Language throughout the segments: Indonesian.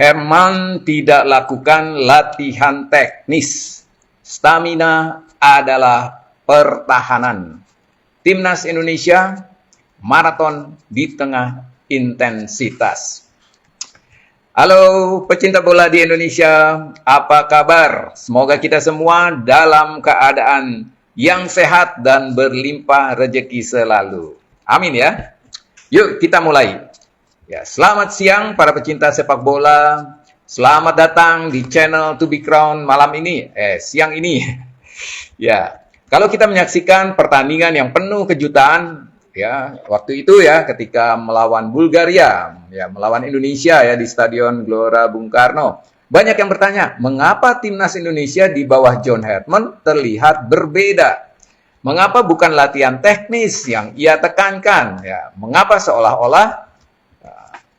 Herman tidak lakukan latihan teknis. Stamina adalah pertahanan. Timnas Indonesia maraton di tengah intensitas. Halo pecinta bola di Indonesia, apa kabar? Semoga kita semua dalam keadaan yang sehat dan berlimpah rezeki selalu. Amin ya. Yuk kita mulai. Ya, selamat siang para pecinta sepak bola. Selamat datang di channel To Be Crowned malam ini, siang ini. Ya, kalau kita menyaksikan pertandingan yang penuh kejutan, ya, waktu itu ya ketika melawan Bulgaria, ya, melawan Indonesia ya di Stadion Gelora Bung Karno. Banyak yang bertanya, mengapa timnas Indonesia di bawah John Herdman terlihat berbeda? Mengapa bukan latihan teknis yang ia tekankan? Ya, mengapa seolah-olah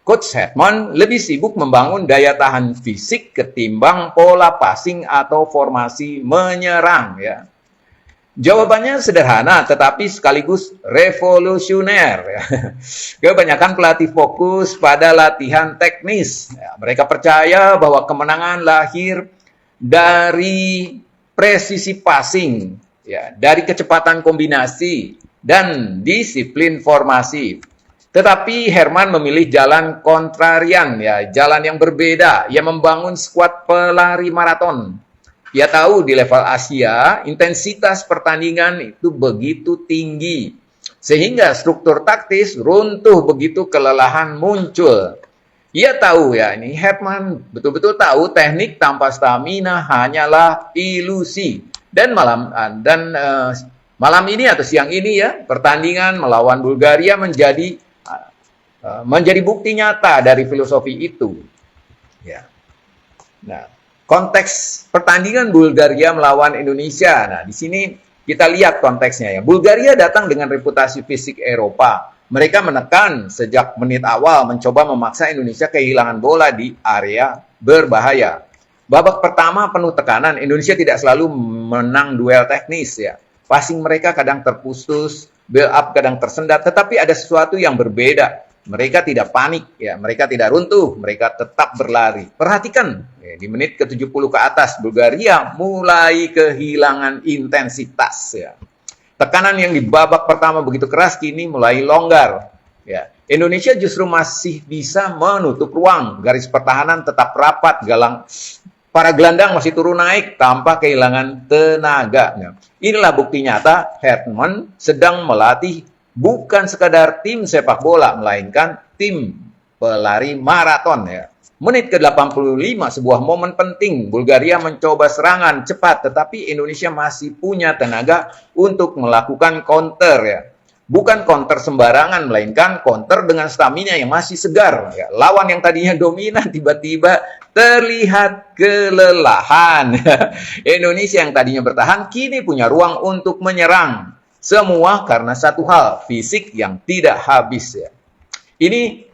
Coach Herdman lebih sibuk membangun daya tahan fisik ketimbang pola passing atau formasi menyerang ya. Jawabannya sederhana tetapi sekaligus revolusioner ya. Kebanyakan pelatih fokus pada latihan teknis. Ya, mereka percaya bahwa kemenangan lahir dari presisi passing, ya, dari kecepatan kombinasi dan disiplin formasi. Tetapi Herman memilih jalan kontrarian, ya, jalan yang berbeda. Ia membangun skuad pelari maraton. Ia tahu di level Asia, intensitas pertandingan itu begitu tinggi. Sehingga struktur taktis runtuh begitu kelelahan muncul. Ia tahu ya, ini Herman betul-betul tahu teknik tanpa stamina hanyalah ilusi. Dan malam ini atau siang ini ya, pertandingan melawan Bulgaria menjadi bukti nyata dari filosofi itu. Ya. Nah, konteks pertandingan Bulgaria melawan Indonesia. Nah, di sini kita lihat konteksnya ya. Bulgaria datang dengan reputasi fisik Eropa. Mereka menekan sejak menit awal, mencoba memaksa Indonesia kehilangan bola di area berbahaya. Babak pertama penuh tekanan, Indonesia tidak selalu menang duel teknis ya. Passing mereka kadang terputus, build up kadang tersendat, tetapi ada sesuatu yang berbeda. Mereka tidak panik, ya, mereka tidak runtuh, mereka tetap berlari. Perhatikan, ya, di menit ke-70 ke atas, Bulgaria mulai kehilangan intensitas. Ya. Tekanan yang di babak pertama begitu keras, kini mulai longgar. Ya. Indonesia justru masih bisa menutup ruang, garis pertahanan tetap rapat, para gelandang masih turun naik tanpa kehilangan tenaga. Ya. Inilah bukti nyata Herdman sedang melatih bukan sekadar tim sepak bola, melainkan tim pelari maraton ya. Menit ke-85 sebuah momen penting. Bulgaria mencoba serangan cepat, tetapi Indonesia masih punya tenaga untuk melakukan counter ya. Bukan counter sembarangan, melainkan counter dengan stamina yang masih segar. Ya. Lawan yang tadinya dominan tiba-tiba terlihat kelelahan. Indonesia yang tadinya bertahan kini punya ruang untuk menyerang. Semua karena satu hal, fisik yang tidak habis ya. Ini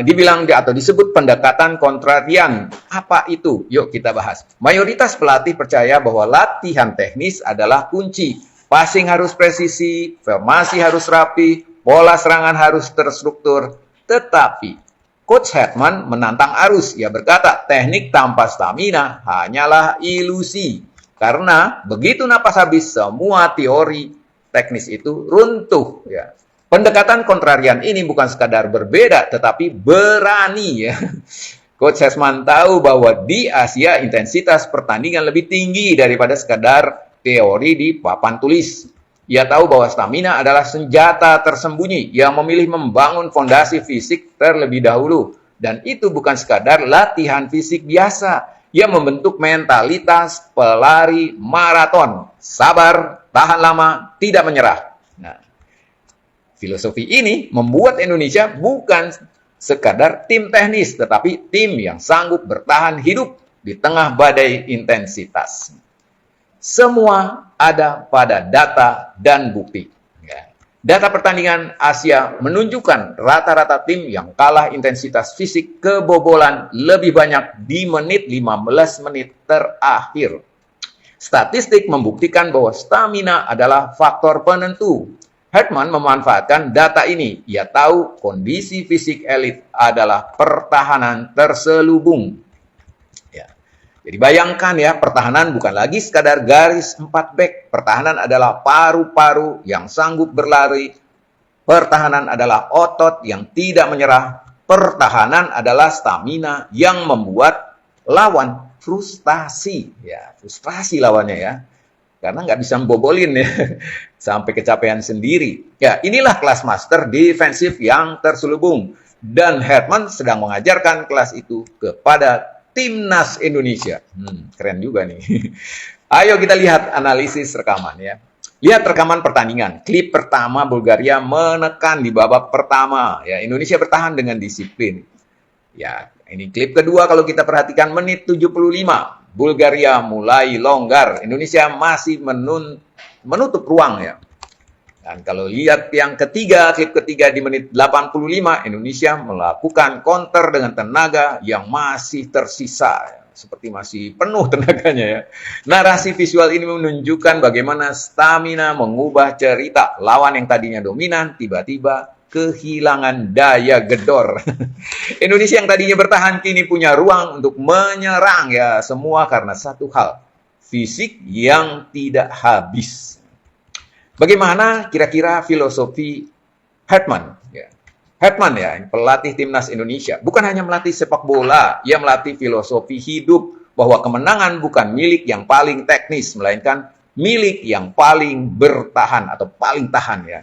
dibilang atau disebut pendekatan kontrarian. Apa itu? Yuk kita bahas. Mayoritas pelatih percaya bahwa latihan teknis adalah kunci. Passing harus presisi, formasi harus rapi, pola serangan harus terstruktur. Tetapi Coach Herdman menantang arus. Ia berkata, teknik tanpa stamina hanyalah ilusi. Karena begitu napas habis, semua teori teknis itu runtuh ya. Pendekatan kontrarian ini bukan sekadar berbeda tetapi berani ya. Coach Herdman tahu bahwa di Asia intensitas pertandingan lebih tinggi daripada sekadar teori di papan tulis. Ia tahu bahwa stamina adalah senjata tersembunyi. Ia memilih membangun fondasi fisik terlebih dahulu dan itu bukan sekadar latihan fisik biasa. Ia membentuk mentalitas pelari maraton. Sabar, tahan lama, tidak menyerah. Nah, filosofi ini membuat Indonesia bukan sekadar tim teknis, tetapi tim yang sanggup bertahan hidup di tengah badai intensitas. Semua ada pada data dan bukti. Ya. Data pertandingan Asia menunjukkan rata-rata tim yang kalah intensitas fisik kebobolan lebih banyak di menit 15 menit terakhir. Statistik membuktikan bahwa stamina adalah faktor penentu. Hartman memanfaatkan data ini. Ia tahu kondisi fisik elit adalah pertahanan terselubung. Ya. Jadi bayangkan ya, pertahanan bukan lagi sekadar garis 4 back. Pertahanan adalah paru-paru yang sanggup berlari. Pertahanan adalah otot yang tidak menyerah. Pertahanan adalah stamina yang membuat lawan frustasi. Ya, frustrasi lawannya ya. Karena nggak bisa membobolin ya, sampai kecapean sendiri. Ya, inilah kelas master defensif yang terselubung. Dan Hartman sedang mengajarkan kelas itu kepada Timnas Indonesia. Keren juga nih. Ayo kita lihat analisis rekaman ya. Lihat rekaman pertandingan. Klip pertama Bulgaria menekan di babak pertama. Ya, Indonesia bertahan dengan disiplin. Ya, ini klip kedua kalau kita perhatikan menit 75. Bulgaria mulai longgar. Indonesia masih menutup ruang ya. Dan kalau lihat yang ketiga, klip ketiga di menit 85, Indonesia melakukan counter dengan tenaga yang masih tersisa. Seperti masih penuh tenaganya ya. Narasi visual ini menunjukkan bagaimana stamina mengubah cerita. Lawan yang tadinya dominan, tiba-tiba kehilangan daya gedor. Indonesia yang tadinya bertahan kini punya ruang untuk menyerang ya, semua karena satu hal, fisik yang tidak habis. Bagaimana kira-kira filosofi Hartman? Ya. Hartman ya, pelatih Timnas Indonesia, bukan hanya melatih sepak bola, ia melatih filosofi hidup bahwa kemenangan bukan milik yang paling teknis, melainkan milik yang paling bertahan atau paling tahan ya.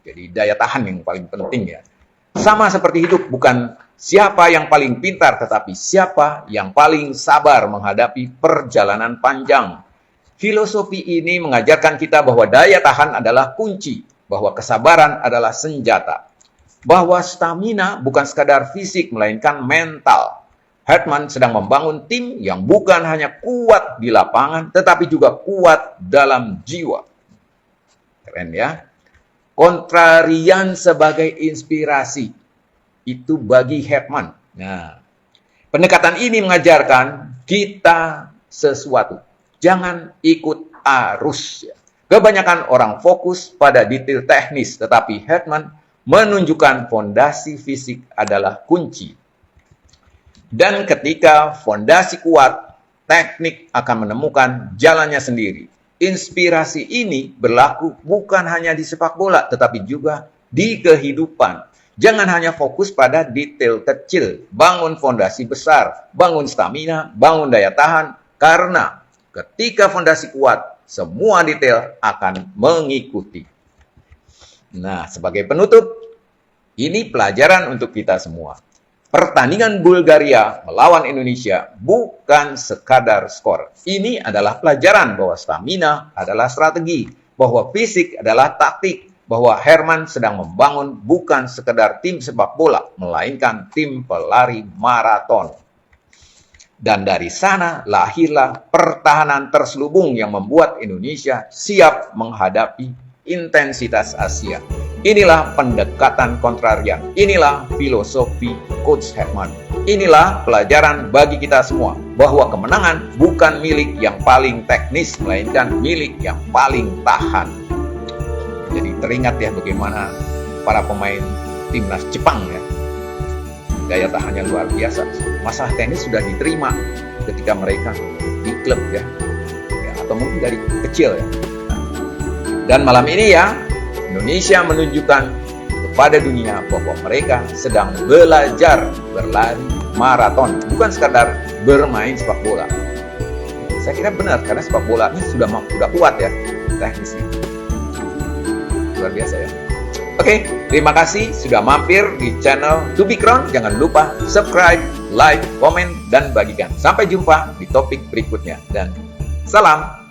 Jadi daya tahan yang paling penting ya. Sama seperti hidup, bukan siapa yang paling pintar, tetapi siapa yang paling sabar menghadapi perjalanan panjang. Filosofi ini mengajarkan kita bahwa daya tahan adalah kunci, bahwa kesabaran adalah senjata, bahwa stamina bukan sekadar fisik, melainkan mental. Hartman sedang membangun tim yang bukan hanya kuat di lapangan, tetapi juga kuat dalam jiwa. Keren ya. Kontrarian sebagai inspirasi. Itu bagi Hartman. Nah, pendekatan ini mengajarkan kita sesuatu. Jangan ikut arus. Kebanyakan orang fokus pada detail teknis, tetapi Hartman menunjukkan fondasi fisik adalah kunci. Dan ketika fondasi kuat, teknik akan menemukan jalannya sendiri. Inspirasi ini berlaku bukan hanya di sepak bola, tetapi juga di kehidupan. Jangan hanya fokus pada detail kecil, bangun fondasi besar, bangun stamina, bangun daya tahan, karena ketika fondasi kuat, semua detail akan mengikuti. Nah, sebagai penutup, ini pelajaran untuk kita semua. Pertandingan Bulgaria melawan Indonesia bukan sekadar skor. Ini adalah pelajaran bahwa stamina adalah strategi, bahwa fisik adalah taktik, bahwa Hartman sedang membangun bukan sekadar tim sepak bola, melainkan tim pelari maraton. Dan dari sana lahirlah pertahanan terselubung yang membuat Indonesia siap menghadapi intensitas Asia. Inilah pendekatan kontrarian. Inilah filosofi Coach Hartman. Inilah pelajaran bagi kita semua bahwa kemenangan bukan milik yang paling teknis, melainkan milik yang paling tahan. Jadi teringat ya bagaimana para pemain timnas Jepang ya. Daya tahannya luar biasa. Masalah teknis sudah diterima ketika mereka di klub ya atau mungkin dari kecil ya. Dan malam ini ya, Indonesia menunjukkan kepada dunia bahwa mereka sedang belajar berlari maraton, bukan sekadar bermain sepak bola. Saya kira benar, karena sepak bola ini sudah kuat ya teknisnya. Luar biasa ya. Oke, terima kasih sudah mampir di channel To Be Crowned. Jangan lupa subscribe, like, komen, dan bagikan. Sampai jumpa di topik berikutnya. Dan salam.